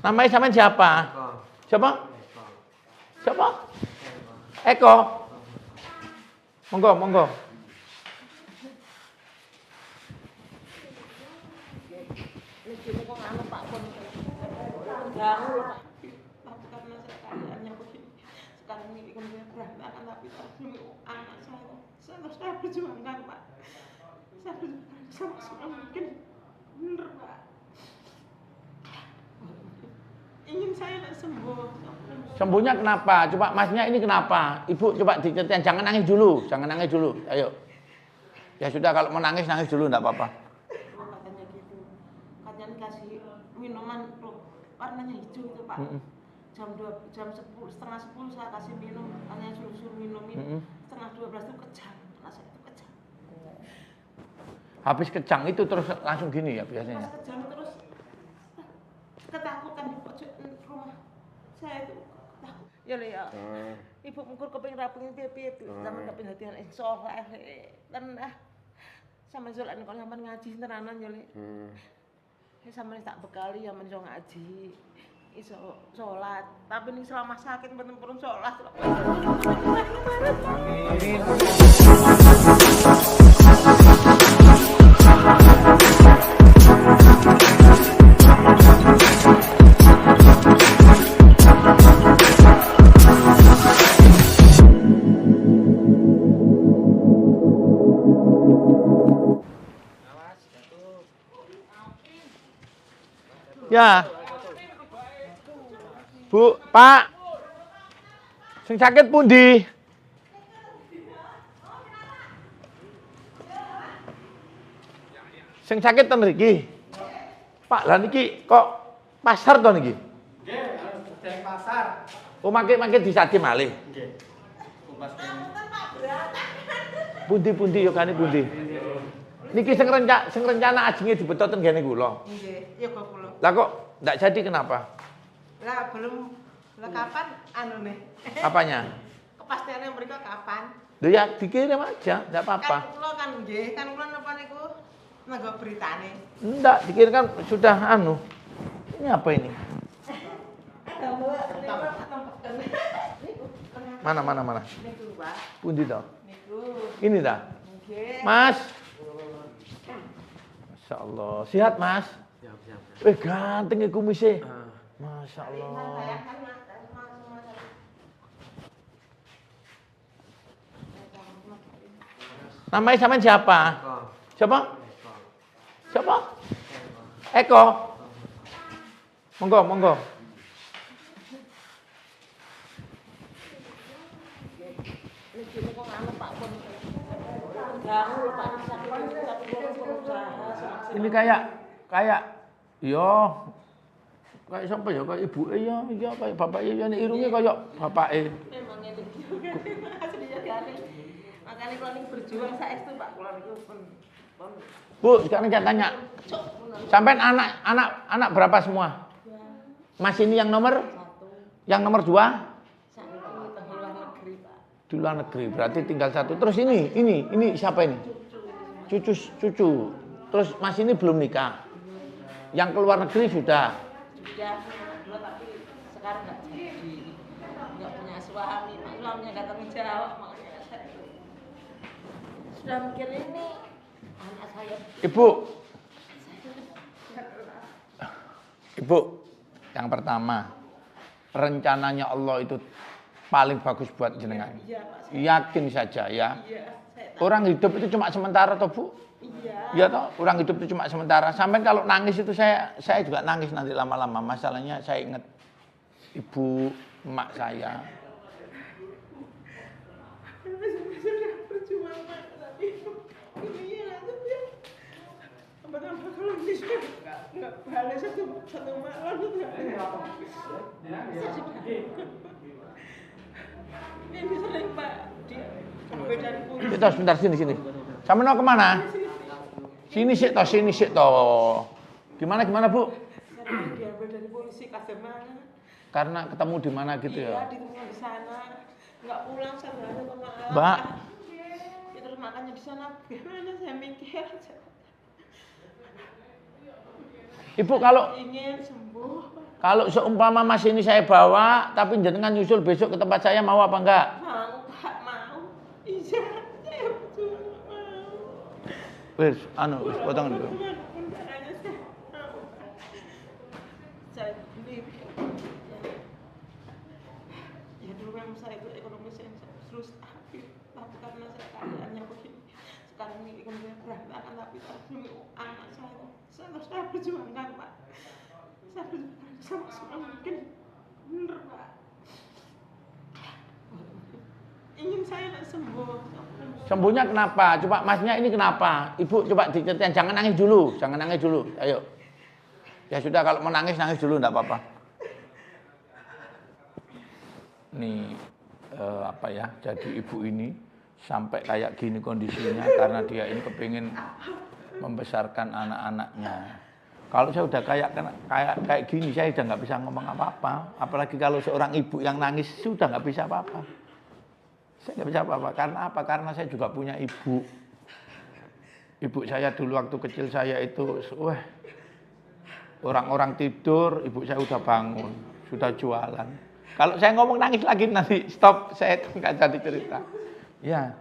Namanya sampean siapa? Eko. Siapa? Eko. Siapa? Eko. Monggo, monggo. Sekarang ini kemudian berantakan, tapi anak saya perjuangkan, Pak. Saya berjuang sama mungkin bener, Pak. Ingin saya sembuh. Sembuhnya kenapa? Coba masnya ini kenapa? Ibu coba diceritain, jangan nangis dulu, jangan nangis dulu. Ayo. Ya sudah, kalau mau nangis nangis dulu, enggak apa-apa. Katanya gitu. Katanya dikasih minuman warnanya hijau itu, Pak. Jam 10, setengah 10 saya kasih minum, katanya suruh minumin. Setengah 12 itu kejang, rasa itu kejang. Habis kejang itu terus langsung gini ya biasanya. Pas kejang terus ketakutan di pojok rumah saya itu takut. Ya le ya. Ibu mungkur kepengin rapengin piye-piye zaman kepengin hatian soleh tenan. Sama sholat kalau sampean ngaji tenanan ya le. Sampeyan tak bekali yang iso ngaji. Iso sholat, tapi ini selama sakit mboten purun sholat. Ya. Bu, Pak. Sing sakit pundi? Sing sakit ten mriki. Pak, lah niki kok pasar to niki? Nggih, sedang pasar. Oh, mangke disadi malih. Nggih. Kupas Pundi-pundi yo kane pundi? Niki sing rencana ajenge dibetot ten gene kula. Nggih, ya kok kula. Lah kok ndak jadi kenapa? Lah belum kapan anu nih? Apanya? Kepastiannya mereka kapan? Loh ya dikirim aja, enggak apa-apa. Kan kula kan nggih, kan kula napa niku nggo beritane. Enggak, dikirim kan sudah anu. Ini apa ini? Mana? Niku, Pak. Pundi to? Niku. Ini dah. Nggih. Mas. Masya Allah. Sehat, Mas? siap. Ganteng ya kumisnya. Masya Allah. Namanya sampean siapa? Eko. Siapa? Eko. Siapa? Eko. Monggo. Ini kayak yo kayak siapa ya? Kayak ibu ya, kayak bapak ya, ini irungnya kayak bapak Memang ini juga. Aslinya gani. Makanya kalau ini berjuang saestu Pak, kalau niku pun Bu, sekarang saya tanya. Sampai anak berapa semua? Mas ini yang nomor? Yang nomor 2? Di luar negeri, berarti tinggal 1. Terus ini siapa ini? Cucu. Terus Mas ini belum nikah. Yang keluar negeri sudah. Sudah dua tapi sekarang nggak jadi, nggak punya suami, suaminya nggak tanggung jawab, makanya saya sudah mikir ini anak saya. Ibu, yang pertama, rencananya Allah itu paling bagus buat jenengan. Iya, Pak. Yakin saja ya. Iya, saya tahu. Orang hidup itu cuma sementara toh Bu? Iya. Iya toh, orang hidup itu cuma sementara. Sampai kalau nangis itu saya juga nangis nanti lama-lama. Masalahnya saya ingat ibu, emak saya. Sudah berjuang Pak, tapi ini ya apa-apa kalau ini sudah nggak balik satu malam itu ini sering Pak dia perbedaan polisi. Kita sebentar sini. Sama mau kemana? Sini sih toh. Gimana Bu? Saya diambil dari polisi Kasemana. Karena ketemu di mana gitu Iya, ya? ditemukan di sana. Nggak pulang saya nggak ada pemaaf. Mbak. Ya, terus makanya di sana gimana saya mikir. Ibu kalau Ingin sembuh. Kalau seumpama Mas ini saya bawa, tapi jenengan nyusul besok ke tempat saya, mau apa enggak? Mau, Pak, mau. Iya, saya betul mau. Wis, wis potong dulu. Saya ini, ya dulu memang saya itu ekonomi saya terus stabil, tapi karena saya keadaannya begini, sekarang ini ekonomi berantakan, tapi demi anak saya terus saya berjuangkan, Pak. Saya berjuangkan sama mungkin bener, Pak. Ingin saya sembuh. Sembuhnya kenapa? Coba Masnya ini kenapa? Ibu coba diceritain, jangan nangis dulu, jangan nangis dulu. Ayo. Ya sudah, kalau mau nangis dulu, enggak apa-apa. Nih apa ya? Jadi ibu ini sampai kayak gini kondisinya karena dia ini kepingin membesarkan anak-anaknya. Kalau saya udah kayak gini, saya udah nggak bisa ngomong apa-apa. Apalagi kalau seorang ibu yang nangis, sudah nggak bisa apa-apa. Saya nggak bisa apa-apa. Karena apa? Karena saya juga punya ibu. Ibu saya dulu waktu kecil saya itu, orang-orang tidur, ibu saya udah bangun, sudah jualan. Kalau saya ngomong nangis lagi nanti stop, saya nggak jadi cerita. Ya.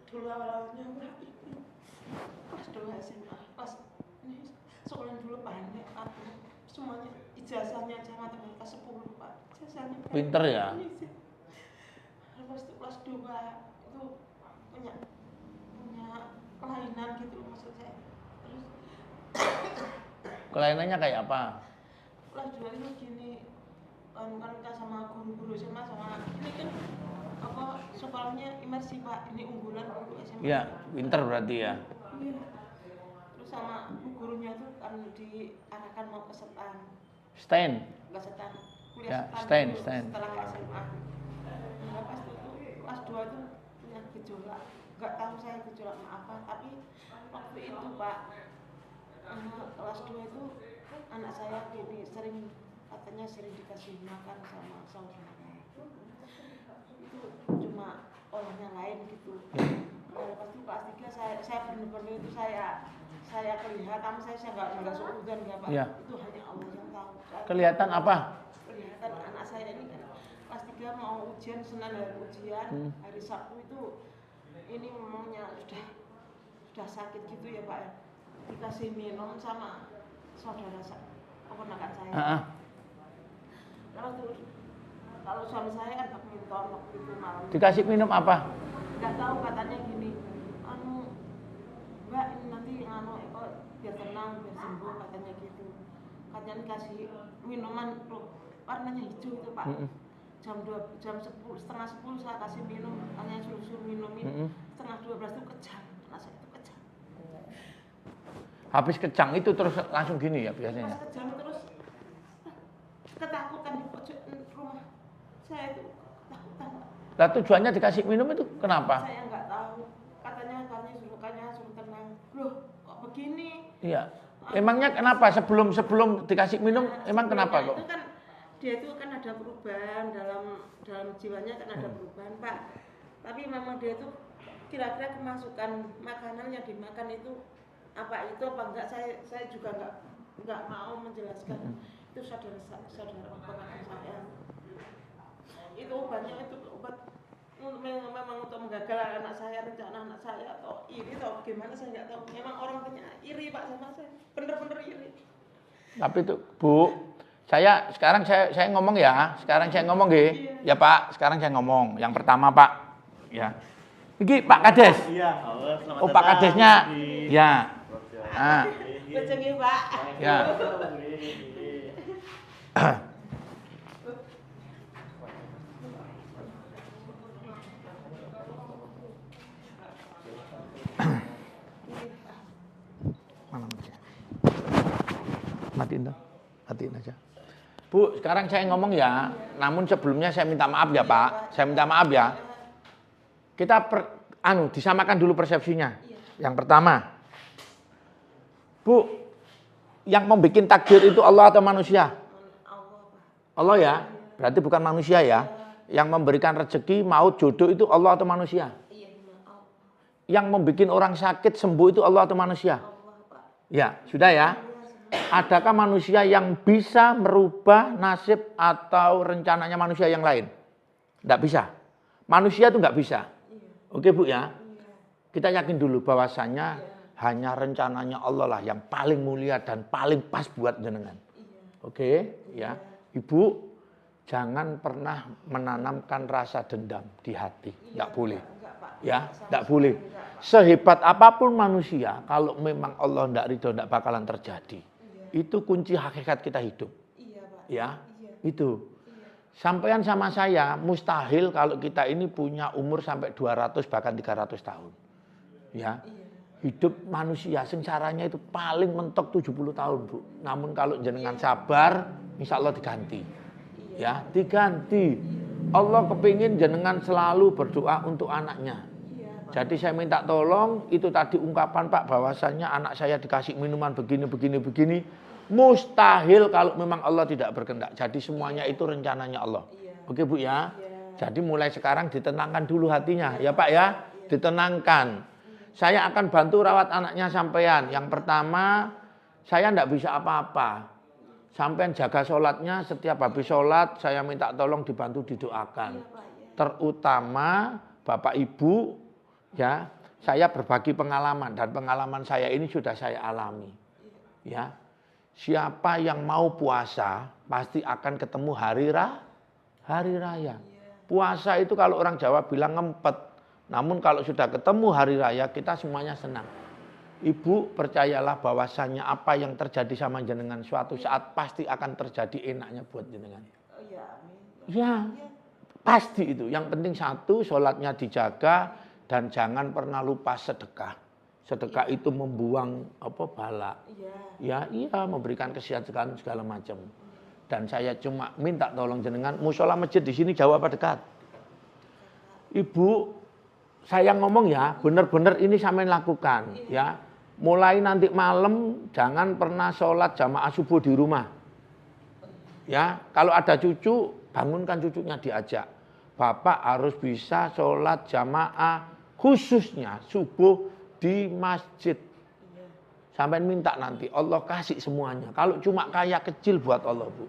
Dulu awalnya pas dulu SMA, pas ini sekolah dulu banyak, aku semuanya ijazahnya aja matematika 10, Pak. Ijazahnya Pinter ya. Pas kelas 2 itu punya kelainan gitu maksud saya. Terus Kelainannya kayak apa? kelas 2 itu gini, kan sama guru-guru sama ini kan apa sekolahnya imersi, Pak. Ini unggulan dulu SMA. Iya, pinter berarti ya. Iya. Terus sama bu gurunya tuh kan diarahkan mau ke STAN. Stain. Enggak STAN. Ya, Kuliah STAN, dulu STAN. setelah SMA. Nah, pas itu kelas 2 itu punya gejolak. Enggak tahu saya gejolak apa, tapi waktu itu, Pak, kelas 2 itu anak saya gini katanya sering dikasih makan sama saudara. Itu cuma olahnya lain gitu. Nah, lepas itu kelas 3 saya benar-benar itu saya kelihatan, saya nggak seudon ya, Pak. Ya. Itu hanya Allah yang tahu. Kelihatan apa? Kelihatan anak saya ini kan kelas 3 mau ujian, Senin hari ujian, hari Sabtu itu ini memangnya sudah sakit gitu ya, Pak ya. Dikasih minum sama saudara keponakan saya. Lalu terus kalau suami saya kan badminton waktu itu malam. Dikasih minum apa? Nggak tahu, katanya gini, Mbak ini nanti biar tenang, biar sembuh, katanya gitu. Katanya kasih minuman warnanya hijau itu, Pak. Jam 10, setengah 10 saya kasih minum, katanya suruh minumin. Setengah 12 itu kejang, anak saya itu kejang. Habis kejang itu terus langsung gini ya biasanya. Pas kejang terus ketakutan di pojok rumah saya itu ketakutan. Lah tujuannya dikasih minum itu kenapa? Saya nggak tahu. Katanya suruh tenang. Loh, kok begini? Iya. Emangnya kenapa sebelum dikasih minum emang kenapa kok? Itu kan dia itu kan ada perubahan dalam jiwanya, kan ada perubahan, Pak. Tapi memang dia itu kira-kira kemasukan makanan yang dimakan itu apa enggak, saya juga enggak mau menjelaskan. Itu saudara keponakan saya. Itu obatnya itu obat memang untuk menggagalkan anak saya, rencana anak saya, atau iri atau gimana saya nggak tahu. Memang orang punya iri, Pak, sama saya, bener-bener iri. Tapi itu Bu, sekarang saya ngomong ya, ya Pak, sekarang saya ngomong. Yang pertama Pak, ya, ini Pak Kades. Iya, selamat Pak Kadesnya, ya. Rezeki, Pak. Ya. Matiin aja. Bu, sekarang saya ngomong ya, namun sebelumnya saya minta maaf ya Pak, saya minta maaf ya. Kita disamakan dulu persepsinya. Yang pertama, Bu, yang membuat takdir itu Allah atau manusia? Allah ya, berarti bukan manusia ya. Yang memberikan rezeki, maut, jodoh itu Allah atau manusia? Yang membuat orang sakit sembuh itu Allah atau manusia? Ya, sudah ya. Adakah manusia yang bisa merubah nasib atau rencananya manusia yang lain? Tidak bisa. Manusia itu nggak bisa. Oke Bu ya. Kita yakin dulu bahwasannya hanya rencananya Allah lah yang paling mulia dan paling pas buat jenengan. Oke ya. Ibu jangan pernah menanamkan rasa dendam di hati. Nggak boleh. Ya, nggak boleh. Sehebat apapun manusia, kalau memang Allah nggak ridho, nggak bakalan terjadi. Itu kunci hakikat kita hidup. Ya, itu. Sampaian sama saya, mustahil kalau kita ini punya umur sampai 200 bahkan 300 tahun. Ya, hidup manusia sengsaranya itu paling mentok 70 tahun Bu. Namun kalau jenengan sabar, insya Allah diganti. Ya, diganti. Allah kepingin jenengan selalu berdoa untuk anaknya. Jadi saya minta tolong, itu tadi ungkapan Pak bahwasannya anak saya dikasih minuman begini. Mustahil kalau memang Allah tidak berkehendak. Jadi semuanya itu rencananya Allah. Oke Bu ya. Jadi mulai sekarang ditenangkan dulu hatinya ya Pak ya. Ditenangkan. Saya akan bantu rawat anaknya sampean. Yang pertama, saya tidak bisa apa-apa. Sampean jaga sholatnya, setiap habis sholat saya minta tolong dibantu didoakan. Terutama Bapak Ibu ya, saya berbagi pengalaman dan pengalaman saya ini sudah saya alami. Ya. Siapa yang mau puasa pasti akan ketemu hari raya. Puasa itu kalau orang Jawa bilang ngempet. Namun kalau sudah ketemu hari raya kita semuanya senang. Ibu percayalah bahwasannya apa yang terjadi sama jenengan suatu saat pasti akan terjadi enaknya buat jenengan. Ya, pasti itu. Yang penting satu, sholatnya dijaga dan jangan pernah lupa sedekah. Sedekah itu membuang bala. Ya, memberikan kesehatan segala macam. Dan saya cuma minta tolong jenengan, musola masjid di sini jauh apa dekat? Ibu, saya ngomong ya, benar-benar ini sampean lakukan ya. Mulai nanti malam jangan pernah sholat jamaah subuh di rumah. Ya, kalau ada cucu, bangunkan cucunya diajak. Bapak harus bisa sholat jamaah khususnya subuh di masjid. Sampai minta nanti Allah kasih semuanya. Kalau cuma kaya kecil buat Allah Bu.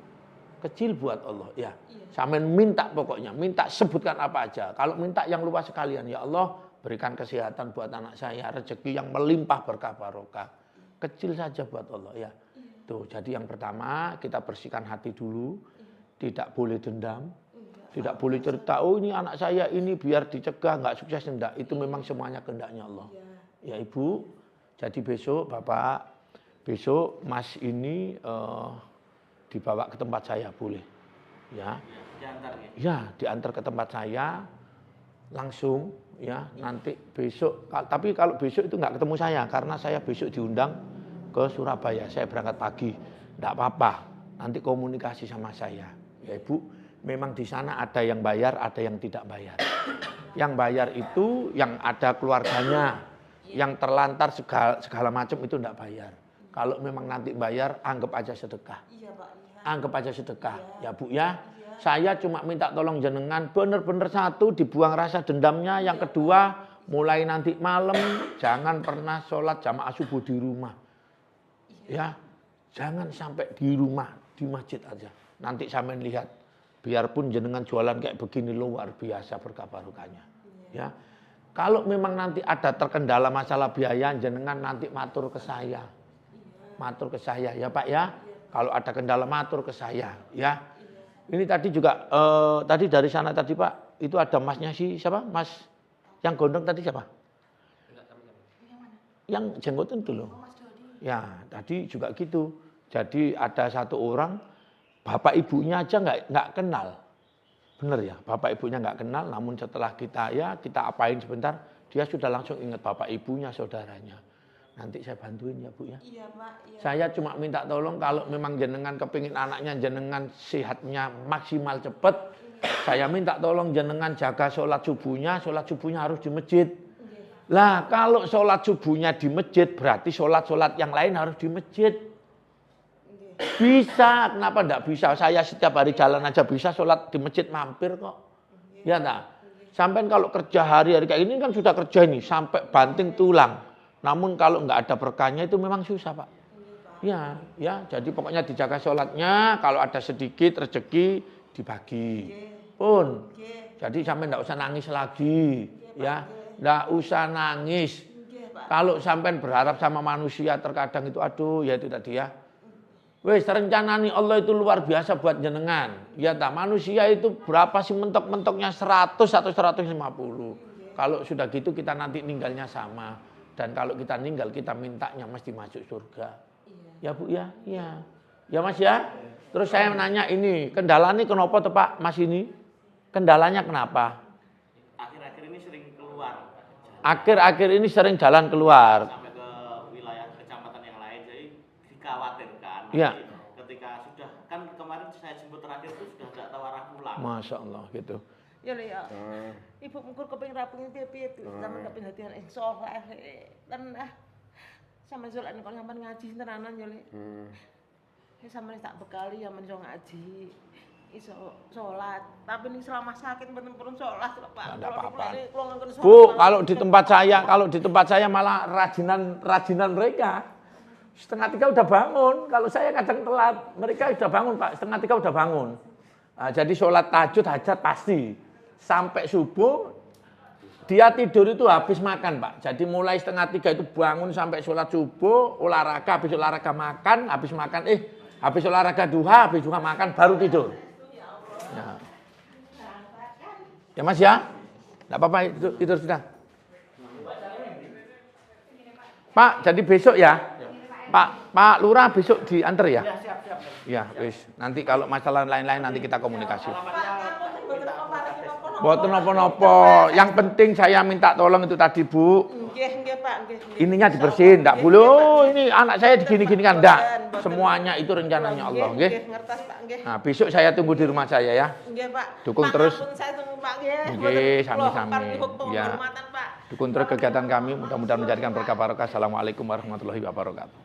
Kecil buat Allah ya. Sampai minta pokoknya. Minta sebutkan apa aja. Kalau minta yang luas sekalian. Ya Allah berikan kesehatan buat anak saya. Rezeki yang melimpah berkah barokah. Kecil saja buat Allah ya. Tuh, jadi yang pertama kita bersihkan hati dulu. Tidak boleh dendam. Tidak boleh cerita, oh ini anak saya ini biar dicegah, nggak sukses, enggak. Itu memang semuanya kehendaknya Allah. Ya Ibu, jadi besok Bapak, besok Mas ini dibawa ke tempat saya boleh. Ya, Diantar ya? Ya, diantar ke tempat saya, langsung ya, nanti besok. Tapi kalau besok itu nggak ketemu saya, karena saya besok diundang ke Surabaya. Saya berangkat pagi, enggak apa-apa, nanti komunikasi sama saya. Ya Ibu, memang di sana ada yang bayar, ada yang tidak bayar. Yang bayar itu yang ada keluarganya, yang terlantar segala macam itu tidak bayar. Kalau memang nanti bayar, anggap aja sedekah. Anggap aja sedekah, ya Bu ya. Saya cuma minta tolong jenengan, benar-benar satu dibuang rasa dendamnya. Yang kedua, mulai nanti malam jangan pernah sholat jamaah subuh di rumah. Ya, jangan sampai di rumah, di masjid aja. Nanti sampean lihat. Biarpun jenengan jualan kayak begini luar biasa berkah barokahnya. Ya. Kalau memang nanti ada terkendala masalah biaya, jenengan nanti matur ke saya. Matur ke saya ya Pak ya. Kalau ada kendala matur ke saya ya. Ini tadi juga tadi dari sana tadi Pak, itu ada masnya siapa? Mas yang gondong tadi siapa? Yang jenggotan itu loh. Ya, tadi juga gitu. Jadi ada satu orang bapak ibunya aja nggak kenal, bener ya, bapak ibunya nggak kenal. Namun setelah kita apain sebentar, dia sudah langsung ingat bapak ibunya, saudaranya. Nanti saya bantuin ya Bu ya. Iya Pak. Iya. Saya cuma minta tolong kalau memang jenengan kepingin anaknya jenengan sehatnya maksimal cepet, saya minta tolong jenengan jaga sholat subuhnya harus di masjid. Lah kalau sholat subuhnya di masjid berarti sholat yang lain harus di masjid. Bisa, kenapa enggak bisa? Saya setiap hari jalan aja bisa sholat di masjid mampir kok. Ya tak? Sampai kalau kerja hari-hari kayak ini kan sudah kerja ini sampai banting tulang. Namun kalau enggak ada berkahnya itu memang susah Pak. Ya, jadi pokoknya dijaga sholatnya, kalau ada sedikit rezeki dibagi. Pun. Jadi sampai enggak usah nangis lagi, ya. Enggak usah nangis. Kalau sampai berharap sama manusia terkadang itu aduh, ya itu tadi ya. Wes rencananya Allah itu luar biasa buat jenengan. Ya tak manusia itu berapa sih mentok-mentoknya 100 atau 150. Kalau sudah gitu kita nanti ninggalnya sama. Dan kalau kita ninggal kita mintanya mesti masuk surga. Ya Bu ya, iya. Ya Mas ya. Terus saya menanya ini, kendalanya kenapa tuh Pak Mas ini? Kendalanya kenapa? Akhir-akhir ini sering keluar. Akhir-akhir ini sering jalan keluar. Sampai ke wilayah kecamatan yang lain, jadi dikhawatirkan. Iya. Ketika sudah, kan kemarin saya jemput terakhir itu sudah tidak tahu arah pulang. Masya Allah gitu. Ya lho ya. Ibu mungkur kepengin rampung piye-piye zaman kepengin dadi anak saleh. Tenah. Sama Zulan kalau sampean ngaji tenanan ya Le. Sampean tak bekali sampean iso ngaji. Iso salat. Tapi ini selama sakit mboten purun salat Pak. Enggak apa-apa. Kalau Bu, kalau di tempat saya malah rajinan mereka. 2:30 udah bangun. Kalau saya kadang telat, mereka udah bangun Pak. 2:30 udah bangun. Nah, jadi sholat tahajud hajat pasti. Sampai subuh, dia tidur itu habis makan Pak. Jadi mulai 2:30 itu bangun sampai sholat subuh, olahraga, habis olahraga makan, habis makan, habis olahraga duha, habis duha makan, baru tidur. Ya Mas ya, enggak apa-apa itu sudah. Pak, jadi besok ya, Pak Lurah besok diantar ya? Siap. Ya, wis. Nanti kalau masalah lain-lain nanti kita komunikasi. Boten napa-napa. Yang penting saya minta tolong itu tadi Bu. Nggih Pak, nggih. Ininya dibersihin, enggak boleh. Oh, ini anak saya digini-gini kan enggak. Semuanya itu rencananya Allah, nggih. Ngertos Pak, nggih. Nah, besok saya tunggu di rumah saya ya. Nggih Pak. Dukung terus. Saya tunggu Pak nggih. Nggih, sami-sami. Ya. Pak. Dukung terus kegiatan kami, mudah-mudahan menjadikan berkah barokah. Assalamualaikum warahmatullahi wabarakatuh.